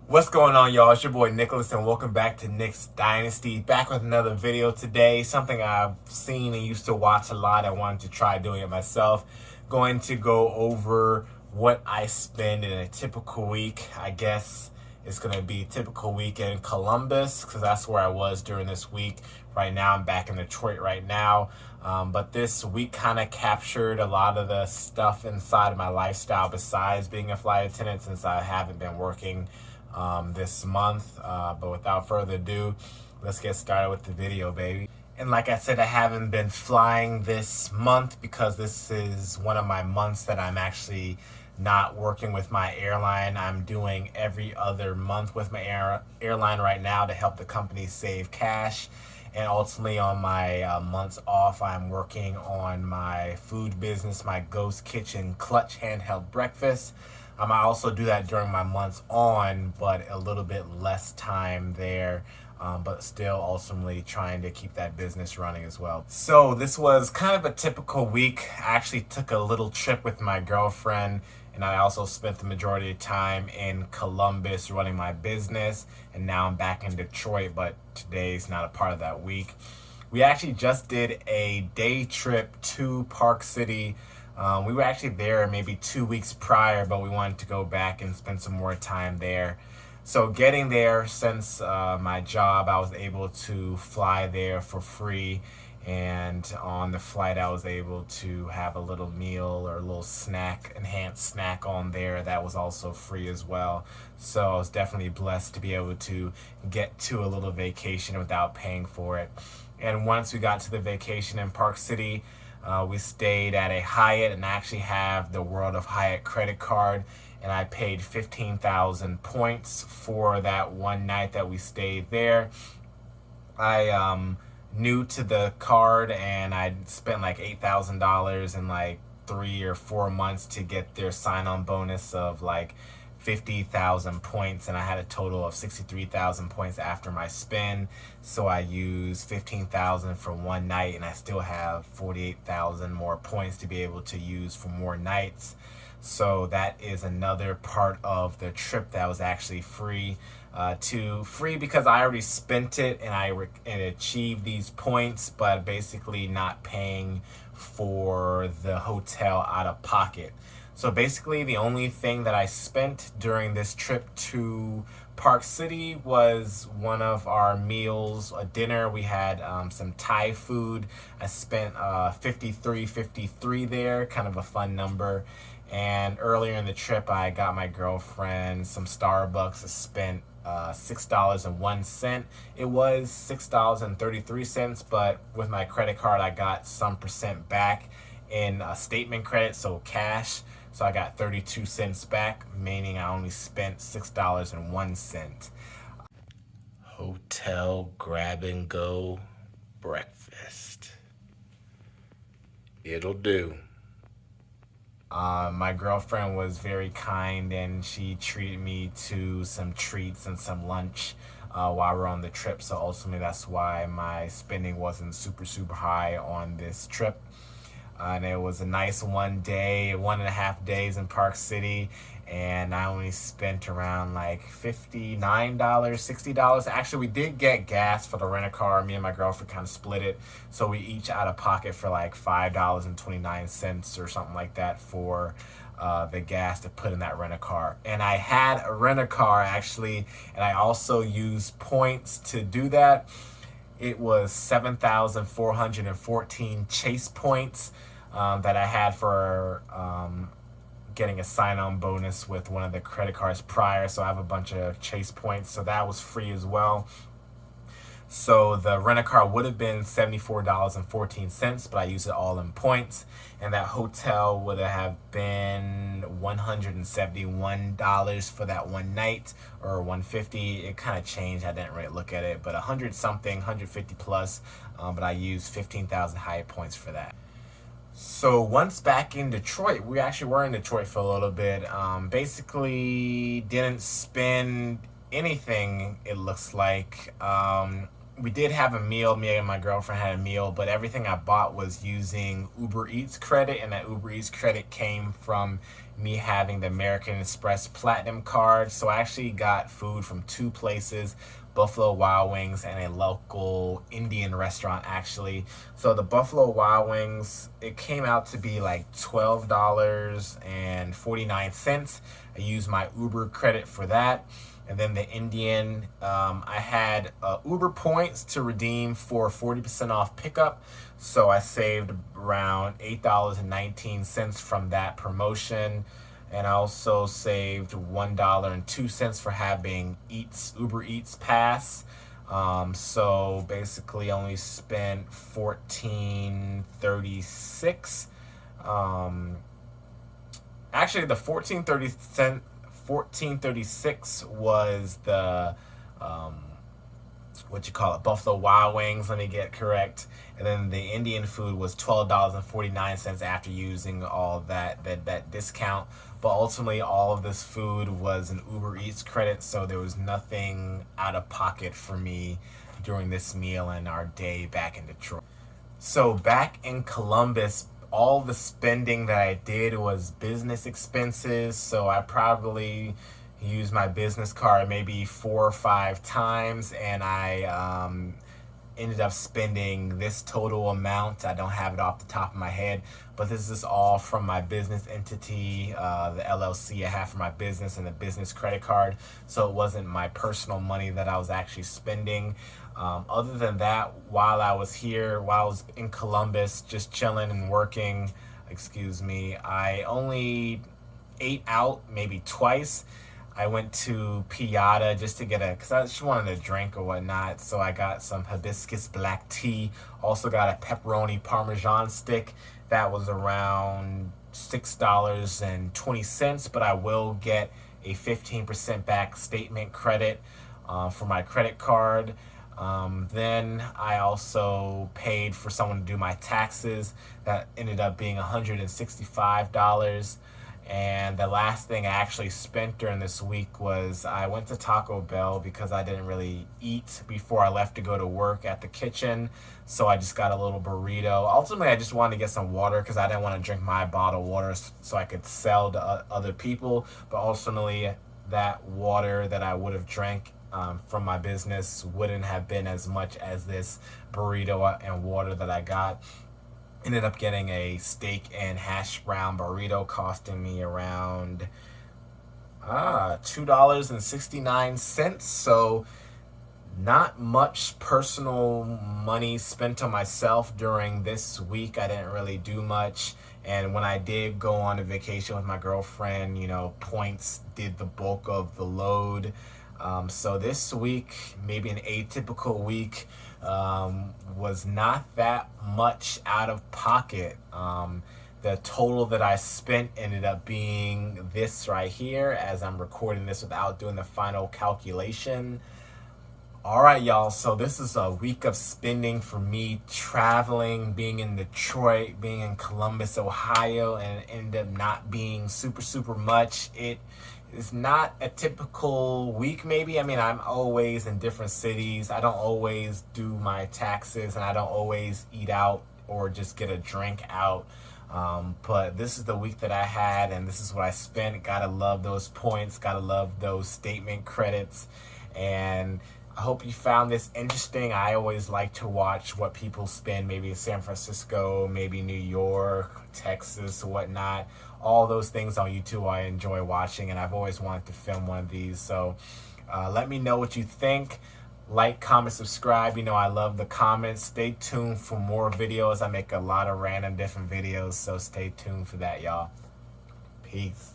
What's going on, y'all? It's your boy Nicholas, and welcome back to Nick's Dynasty. Back with another video today. Something I've seen and used to watch a lot. I wanted to try doing it myself. Going to go over what I spend in a typical week. I guess it's going to be a typical week in Columbus because that's where I was during this week. Right now, I'm back in Detroit right now. But this week kind of captured a lot of the stuff inside of my lifestyle besides being a flight attendant, since I haven't been working this month. But without further ado, let's get started with the video, baby. And like I said, I haven't been flying this month because this is one of my months that I'm actually not working with my airline. I'm doing every other month with my airline right now to help the company save cash. And ultimately, on my months off, I'm working on my food business, my Ghost Kitchen Clutch handheld breakfast. I also do that during my months on, but a little bit less time there, but still ultimately trying to keep that business running as well. So this was kind of a typical week. I actually took a little trip with my girlfriend, and I also spent the majority of time in Columbus running my business, and now I'm back in Detroit, but today's not a part of that week. We actually just did a day trip to Park City. We were actually there maybe 2 weeks prior, but we wanted to go back and spend some more time there. So getting there, since my job, I was able to fly there for free. And on the flight, I was able to have a little meal or a little snack, enhanced snack on there that was also free as well. So I was definitely blessed to be able to get to a little vacation without paying for it. And once we got to the vacation in Park City, we stayed at a Hyatt, and I actually have the World of Hyatt credit card, and I paid 15,000 points for that one night that we stayed there. I new to the card, and I spent like $8,000 in like 3 or 4 months to get their sign-on bonus of like 50,000 points, and I had a total of 63,000 points after my spend. So I used 15,000 for one night, and I still have 48,000 more points to be able to use for more nights. So that is another part of the trip that was actually free. Free because I already spent it and and achieved these points, but basically not paying for the hotel out of pocket. So basically, the only thing that I spent during this trip to Park City was one of our meals, a dinner. We had some Thai food. I spent 53 there, kind of a fun number. And earlier in the trip, I got my girlfriend some Starbucks. I spent $6.01. It was $6.33, but with my credit card, I got some percent back in statement credit, so cash. So I got 32 cents back, meaning I only spent $6.01. Hotel grab and go breakfast. It'll do. My girlfriend was very kind, and she treated me to some treats and some lunch while we were on the trip. So ultimately, that's why my spending wasn't super high on this trip. And it was a nice 1.5 days in Park City, and I only spent around like $59, $60. Actually, we did get gas for the rent-a-car. Me and my girlfriend kind of split it, so we each out of pocket for like $5.29 or something like that for the gas to put in that rent-a-car. And I had a rent-a-car actually, and I also used points to do that. It was 7,414 Chase points that I had for getting a sign-on bonus with one of the credit cards prior. So I have a bunch of Chase points, so that was free as well. So the rent-a-car would have been $74.14, but I used it all in points. And that hotel would have been $171 for that one night, or $150. It kind of changed. I didn't really look at it, but 100 something, 150 plus. But I used 15,000 Hyatt points for that. So once back in Detroit, we actually were in Detroit for a little bit. Basically didn't spend anything, it looks like. We did have a meal. Me and my girlfriend had a meal, but everything I bought was using Uber Eats credit, and that Uber Eats credit came from me having the American Express Platinum card. So I actually got food from two places, Buffalo Wild Wings and a local Indian restaurant actually. So the Buffalo Wild Wings, it came out to be like $12.49. I used my Uber credit for that. And then the Indian, I had Uber points to redeem for 40% off pickup. So I saved around $8.19 from that promotion. And I also saved $1.02 for having Uber Eats Pass. So basically only spent $14.36. Actually, the $14.36 was the Buffalo Wild Wings, let me get correct. And then the Indian food was $12.49 after using all that discount. But ultimately all of this food was an Uber Eats credit, so there was nothing out of pocket for me during this meal and our day back in Detroit. So back in Columbus, all the spending that I did was business expenses, so I probably used my business card maybe 4 or 5 times, and I ended up spending this total amount. I don't have it off the top of my head, but this is all from my business entity, the LLC I have for my business and the business credit card. So it wasn't my personal money that I was actually spending. Other than that, while I was in Columbus, just chilling and working, I only ate out maybe twice. I went to Piata just to because I just wanted a drink or whatnot. So I got some hibiscus black tea. Also got a pepperoni parmesan stick. That was around $6.20, but I will get a 15% back statement credit for my credit card. Then I also paid for someone to do my taxes. That ended up being $165. And the last thing I actually spent during this week was I went to Taco Bell because I didn't really eat before I left to go to work at the kitchen. So I just got a little burrito. Ultimately, I just wanted to get some water because I didn't want to drink my bottled water so I could sell to other people. But ultimately, that water that I would have drank from my business wouldn't have been as much as this burrito and water that I got. Ended up getting a steak and hash brown burrito costing me around $2.69. So not much personal money spent on myself during this week. I didn't really do much. And when I did go on a vacation with my girlfriend, points did the bulk of the load. So this week, maybe an atypical week, was not that much out of pocket. The total that I spent ended up being this right here as I'm recording this without doing the final calculation. All right, y'all. So this is a week of spending for me, traveling, being in Detroit, being in Columbus, Ohio, and it ended up not being super much. It is not a typical week, maybe. I mean, I'm always in different cities. I don't always do my taxes, and I don't always eat out or just get a drink out. But this is the week that I had, and this is what I spent. Gotta love those points. Gotta love those statement credits. And I hope you found this interesting. I always like to watch what people spend, maybe in San Francisco, maybe New York, Texas, whatnot. All those things on YouTube I enjoy watching, and I've always wanted to film one of these. So let me know what you think. Like, comment, subscribe. I love the comments. Stay tuned for more videos. I make a lot of random different videos, so stay tuned for that, y'all. Peace.